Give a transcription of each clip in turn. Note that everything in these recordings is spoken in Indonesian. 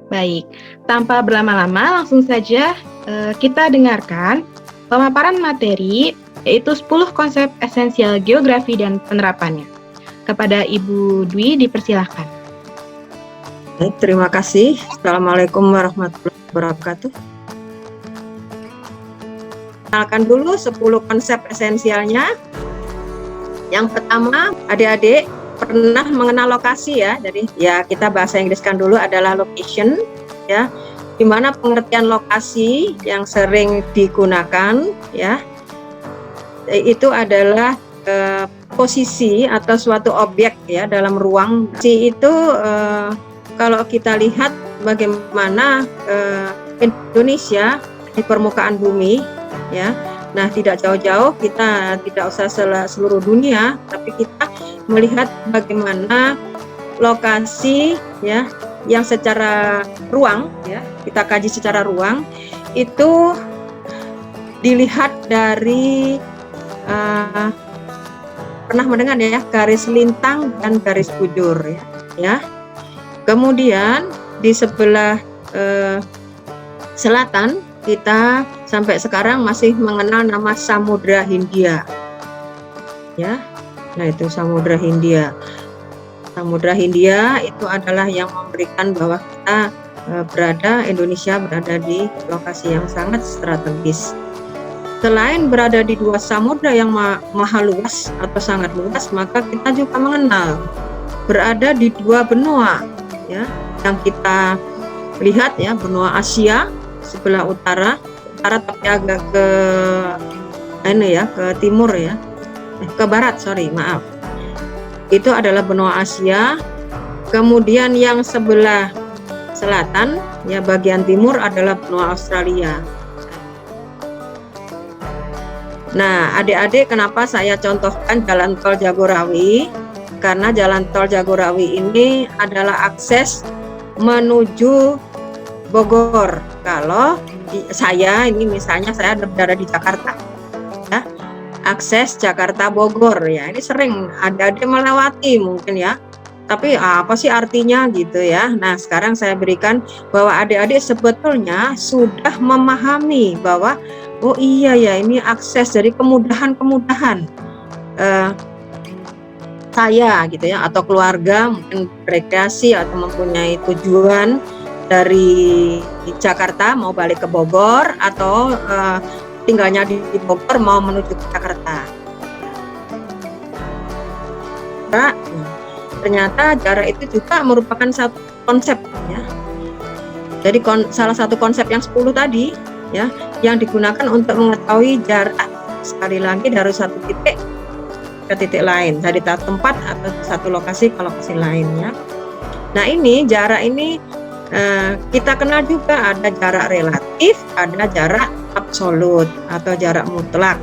Baik, tanpa berlama-lama langsung saja kita dengarkan pemaparan materi yaitu 10 konsep esensial geografi dan penerapannya. Kepada Ibu Dwi dipersilahkan. Baik, terima kasih. Assalamualaikum warahmatullahi wabarakatuh. Kenalkan dulu 10 konsep esensialnya. Yang pertama, adik-adik pernah mengenal lokasi ya. Jadi ya kita bahasa Inggriskan dulu adalah location ya. Di mana pengertian lokasi yang sering digunakan ya itu adalah posisi atau suatu objek ya dalam ruang. Itu kalau kita lihat bagaimana Indonesia di permukaan bumi ya. Nah, tidak jauh-jauh, kita tidak usah seluruh dunia, tapi kita melihat bagaimana lokasi ya yang secara ruang ya, kita kaji secara ruang itu dilihat dari pernah mendengar ya garis lintang dan garis bujur ya. Kemudian di sebelah selatan kita sampai sekarang masih mengenal nama Samudra Hindia ya. Nah, itu Samudra Hindia. Samudra Hindia itu adalah yang memberikan bahwa kita Indonesia berada di lokasi yang sangat strategis. Selain berada di dua samudra yang maha luas atau sangat luas, maka kita juga mengenal berada di dua benua ya, yang kita lihat ya, benua Asia sebelah utara tapi agak ke timur ya, ke barat, maaf. Itu adalah benua Asia. Kemudian yang sebelah selatan ya, bagian timur adalah benua Australia. Nah, adik-adik, kenapa saya contohkan jalan tol Jagorawi? Karena jalan tol Jagorawi ini adalah akses menuju Bogor. Kalau saya ini misalnya saya berada di Jakarta ya, akses Jakarta Bogor ya, ini sering adik-adik melewati mungkin ya, tapi apa sih artinya gitu ya. Nah, sekarang saya berikan bahwa adik-adik sebetulnya sudah memahami bahwa oh iya ya, ini akses dari kemudahan-kemudahan saya gitu ya, atau keluarga mungkin rekreasi atau mempunyai tujuan dari Jakarta mau balik ke Bogor, atau tinggalnya di Bogor mau menuju ke Jakarta. Nah, ternyata jarak itu juga merupakan satu konsep ya. Jadi salah satu konsep yang 10 tadi ya, yang digunakan untuk mengetahui jarak sekali lagi dari satu titik ke titik lain, dari tempat atau satu lokasi ke lokasi lainnya. Nah, ini jarak ini kita kenal juga ada jarak relatif, ada jarak absolut atau jarak mutlak.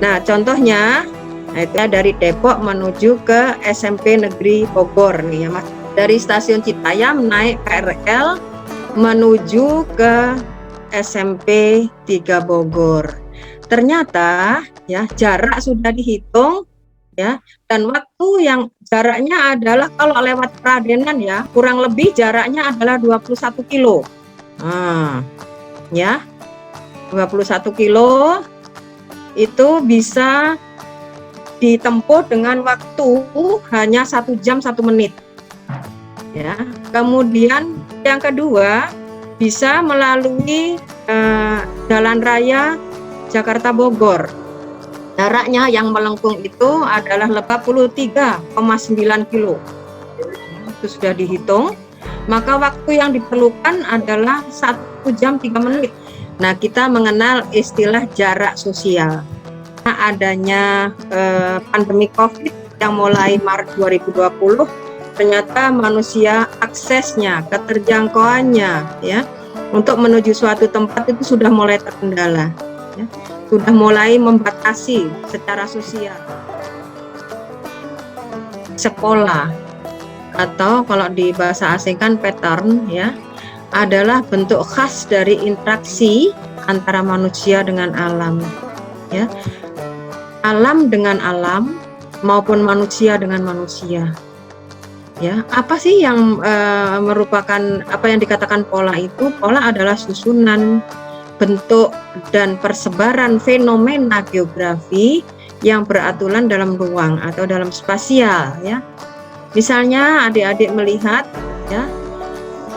Nah, contohnya itu dari Depok menuju ke SMP Negeri Bogor nih ya Mas. Dari stasiun Citayam naik KRL menuju ke SMP 3 Bogor. Ternyata ya jarak sudah dihitung ya, dan waktu yang jaraknya adalah kalau lewat Pradenan ya, kurang lebih jaraknya adalah 21 kilo. Ya, 21 kilo itu bisa ditempuh dengan waktu hanya 1 jam 1 menit. Ya, kemudian yang kedua bisa melalui jalan raya Jakarta Bogor. Jaraknya yang melengkung itu adalah 83,9 kilo. Itu sudah dihitung. Maka waktu yang diperlukan adalah 1 jam 3 menit. Nah, kita mengenal istilah jarak sosial. Nah, adanya pandemi COVID yang mulai Maret 2020, ternyata manusia aksesnya, keterjangkauannya ya untuk menuju suatu tempat itu sudah mulai terkendala ya. Sudah mulai membatasi secara sosial. Sekolah atau kalau di bahasa asing kan pattern ya, adalah bentuk khas dari interaksi antara manusia dengan alam ya. Alam dengan alam maupun manusia dengan manusia. Ya, apa sih yang merupakan apa yang dikatakan pola itu? Pola adalah susunan, bentuk, dan persebaran fenomena geografi yang beraturan dalam ruang atau dalam spasial, ya. Misalnya adik-adik melihat, ya,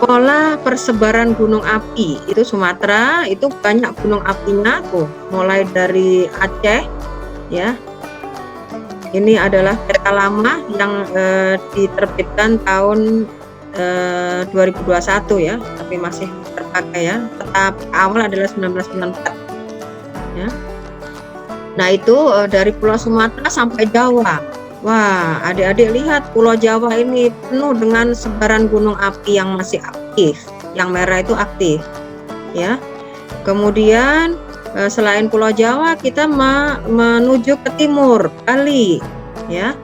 pola persebaran gunung api itu Sumatera itu banyak gunung apinya tuh, mulai dari Aceh, ya. Ini adalah peta lama yang diterbitkan tahun 2021 ya, tapi masih terpakai ya. Peta awal adalah 1994 ya. Nah itu dari Pulau Sumatera sampai Jawa. Wah, adik-adik lihat Pulau Jawa ini penuh dengan sebaran gunung api yang masih aktif. Yang merah itu aktif ya. Kemudian selain Pulau Jawa kita menuju ke timur, Bali ya.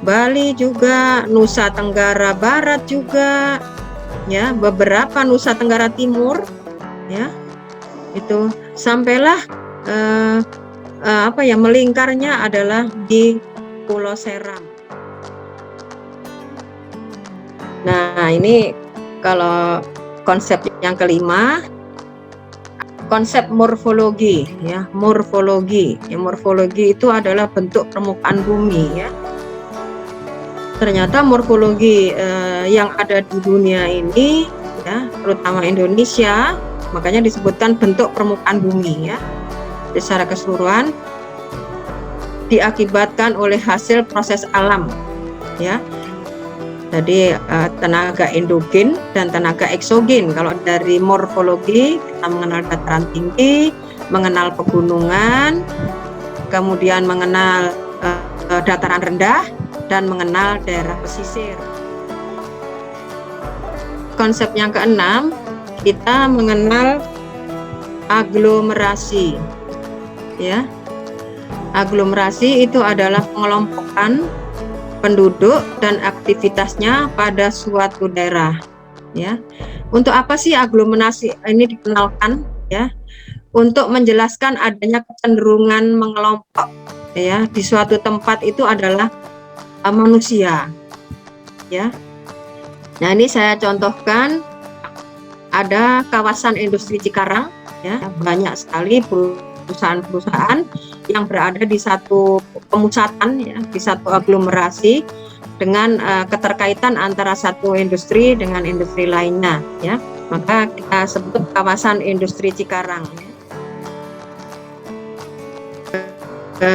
Bali juga, Nusa Tenggara Barat juga ya, beberapa Nusa Tenggara Timur ya. Itu sampailah melingkarnya adalah di Pulau Seram. Nah, ini kalau konsep yang kelima, konsep morfologi ya. Morfologi itu adalah bentuk permukaan bumi ya. Ternyata morfologi yang ada di dunia ini ya, terutama Indonesia, makanya disebutkan bentuk permukaan bumi ya. Secara keseluruhan diakibatkan oleh hasil proses alam ya. Jadi tenaga endogen dan tenaga eksogen. Kalau dari morfologi kita mengenal dataran tinggi, mengenal pegunungan, kemudian mengenal dataran rendah, dan mengenal daerah pesisir. Konsep yang keenam, kita mengenal aglomerasi ya. Aglomerasi itu adalah pengelompokan penduduk dan aktivitasnya pada suatu daerah ya. Untuk apa sih aglomerasi ini dikenalkan ya? Untuk menjelaskan adanya kecenderungan mengelompok ya di suatu tempat itu adalah manusia ya. Nah, ini saya contohkan ada kawasan industri Cikarang ya, banyak sekali perusahaan-perusahaan yang berada di satu pemusatan ya, di satu aglomerasi dengan keterkaitan antara satu industri dengan industri lainnya ya. Maka kita sebut kawasan industri Cikarang ya.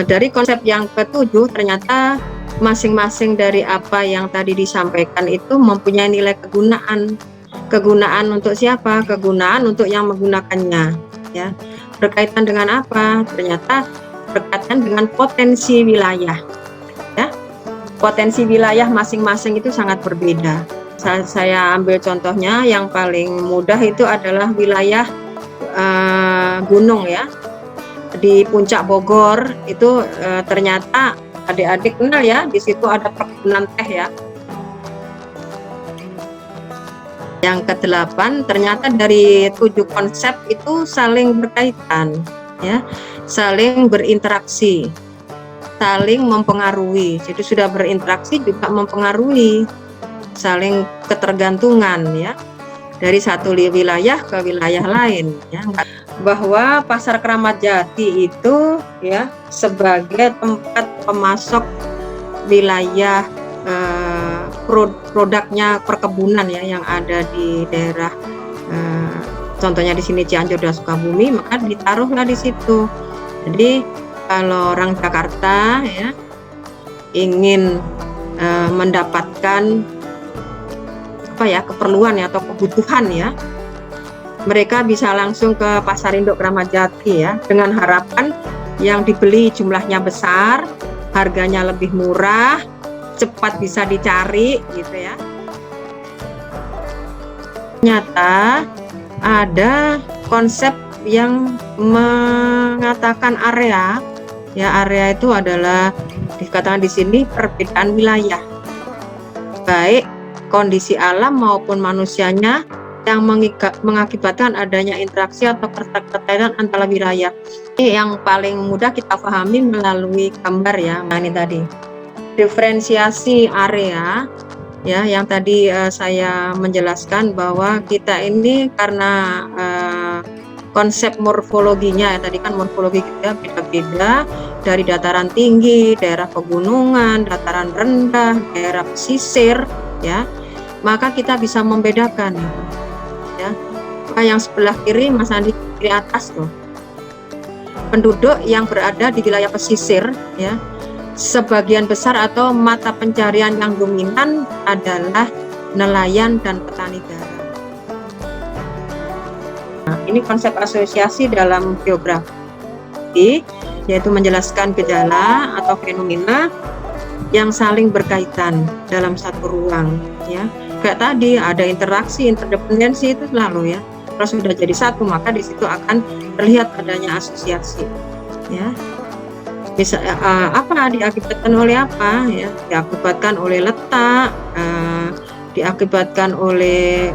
Dari konsep yang ketujuh, ternyata masing-masing dari apa yang tadi disampaikan itu mempunyai nilai kegunaan. Kegunaan untuk siapa? Kegunaan untuk yang menggunakannya ya. Berkaitan dengan apa? Ternyata berkaitan dengan potensi wilayah ya. Potensi wilayah masing-masing itu sangat berbeda. Saya ambil contohnya yang paling mudah itu adalah wilayah gunung ya. Di puncak Bogor itu ternyata adik-adik kenal ya, di situ ada perkebunan teh ya. Yang ke-8, ternyata dari 7 konsep itu saling berkaitan ya, saling berinteraksi, saling mempengaruhi. Jadi sudah berinteraksi juga mempengaruhi, saling ketergantungan ya, dari satu wilayah ke wilayah lain ya. Bahwa Pasar Kramat Jati itu ya sebagai tempat pemasok wilayah produknya perkebunan ya yang ada di daerah contohnya di sini Cianjur dan Sukabumi, maka ditaruhlah di situ. Jadi kalau orang Jakarta ya ingin mendapatkan apa ya keperluan ya atau kebutuhan ya, mereka bisa langsung ke Pasar Induk Kramat Jati ya, dengan harapan yang dibeli jumlahnya besar, harganya lebih murah, cepat bisa dicari gitu ya. Ternyata ada konsep yang mengatakan area ya, area itu adalah dikatakan di sini perbedaan wilayah, baik kondisi alam maupun manusianya yang mengakibatkan adanya interaksi atau keterkaitan antara wilayah. Ini yang paling mudah kita pahami melalui gambar ya. Nah, ini tadi diferensiasi area ya, yang tadi saya menjelaskan bahwa kita ini karena konsep morfologinya ya, tadi kan morfologi kita beda-beda dari dataran tinggi, daerah pegunungan, dataran rendah, daerah pesisir, ya, maka kita bisa membedakan, ya. Maka yang sebelah kiri, Mas Andi, kiri atas tuh, penduduk yang berada di wilayah pesisir, ya, sebagian besar atau mata pencarian yang dominan adalah nelayan dan petani garam. Nah, ini konsep asosiasi dalam geografi, yaitu menjelaskan gejala atau fenomena yang saling berkaitan dalam satu ruang, ya. Kayak tadi ada interaksi, interdependensi itu selalu, ya. Kalau sudah jadi satu, maka di situ akan terlihat adanya asosiasi, ya. Bisa apa diakibatkan oleh apa, ya? Diakibatkan oleh letak, diakibatkan oleh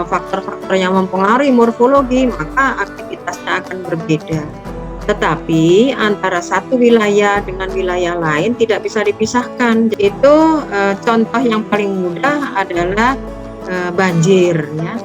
faktor-faktor yang mempengaruhi morfologi, maka aktivitasnya akan berbeda. Tetapi antara satu wilayah dengan wilayah lain tidak bisa dipisahkan. Itu contoh yang paling mudah adalah banjir, ya.